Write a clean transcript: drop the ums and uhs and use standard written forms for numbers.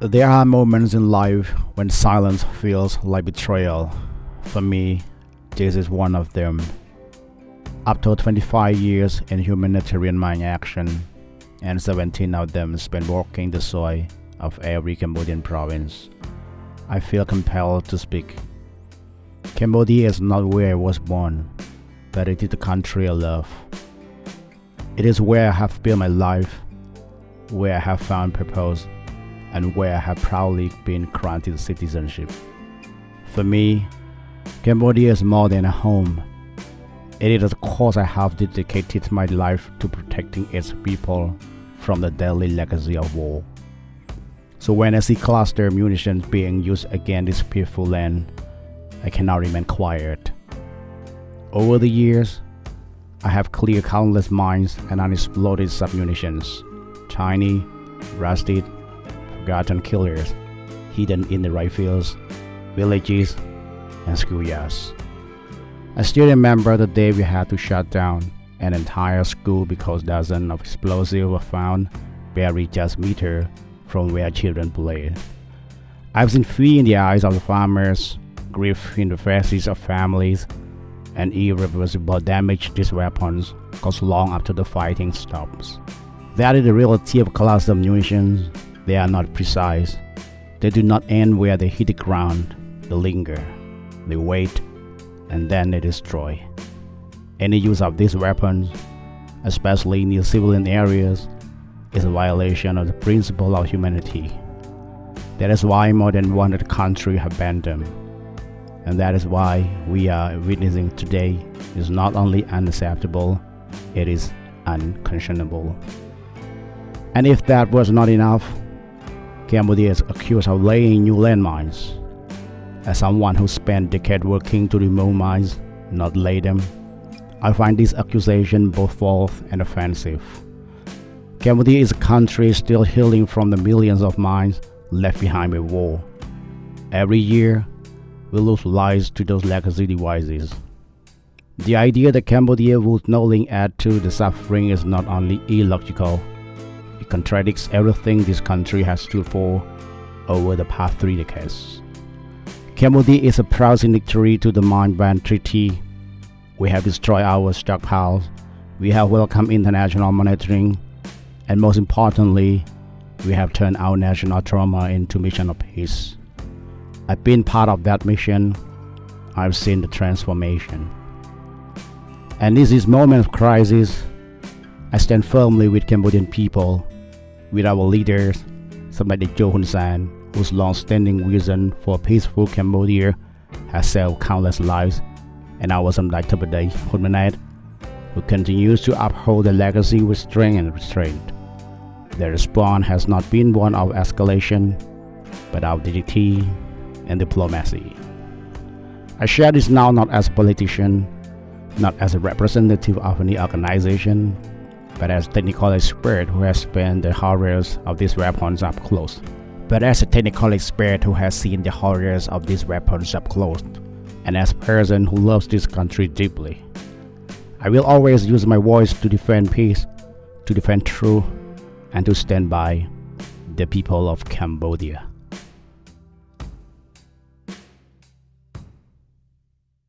There are moments in life when silence feels like betrayal. For me, this is one of them. After 25 years in humanitarian mine action, and 17 of them spent walking the soil of every Cambodian province, I feel compelled to speak. Cambodia is not where I was born, but it is the country I love. It is where I have built my life, where I have found purpose, and where I have proudly been granted citizenship. For me, Cambodia is more than a home. It is a cause I have dedicated my life to protecting its people from the deadly legacy of war. So when I see cluster munitions being used against this peaceful land, I cannot remain quiet. Over the years, I have cleared countless mines and unexploded submunitions, tiny, rusted, forgotten killers hidden in the rice fields, villages, and schoolyards. I still remember the day we had to shut down an entire school because dozens of explosives were found buried just meters from where children played. I've seen fear in the eyes of the farmers, grief in the faces of families, and irreversible damage these weapons cause long after the fighting stops. That is the reality of cluster munitions. They are not precise. They do not end where they hit the ground. They linger, they wait, and then they destroy. Any use of these weapons, especially in the civilian areas, is a violation of the principle of humanity. That is why more than 100 countries have banned them. And that is why we are witnessing today is not only unacceptable, it is unconscionable. And if that was not enough, Cambodia is accused of laying new landmines. As someone who spent decades working to remove mines, not lay them, I find this accusation both false and offensive. Cambodia is a country still healing from the millions of mines left behind by war. Every year, we lose lives to those legacy devices. The idea that Cambodia would knowingly add to the suffering is not only illogical, it contradicts everything this country has stood for over the past 3 decades. Cambodia is a proud signatory to the Mine Ban Treaty. We have destroyed our stockpiles, we have welcomed international monitoring, and most importantly, we have turned our national trauma into mission of peace. I've been part of that mission. I've seen the transformation. And in this moment of crisis, I stand firmly with Cambodian people, with our leaders, some like the Jo Hun San, whose long-standing vision for a peaceful Cambodia has saved countless lives, and our some like Tabaday Hun Manet, who continues to uphold the legacy with strength and restraint. Their response has not been one of escalation, but of dignity and diplomacy. I share this now not as a politician, not as a representative of any organization, but as a technical expert who has spent the horrors of these weapons up close. And as a person who loves this country deeply, I will always use my voice to defend peace, to defend truth, and to stand by the people of Cambodia.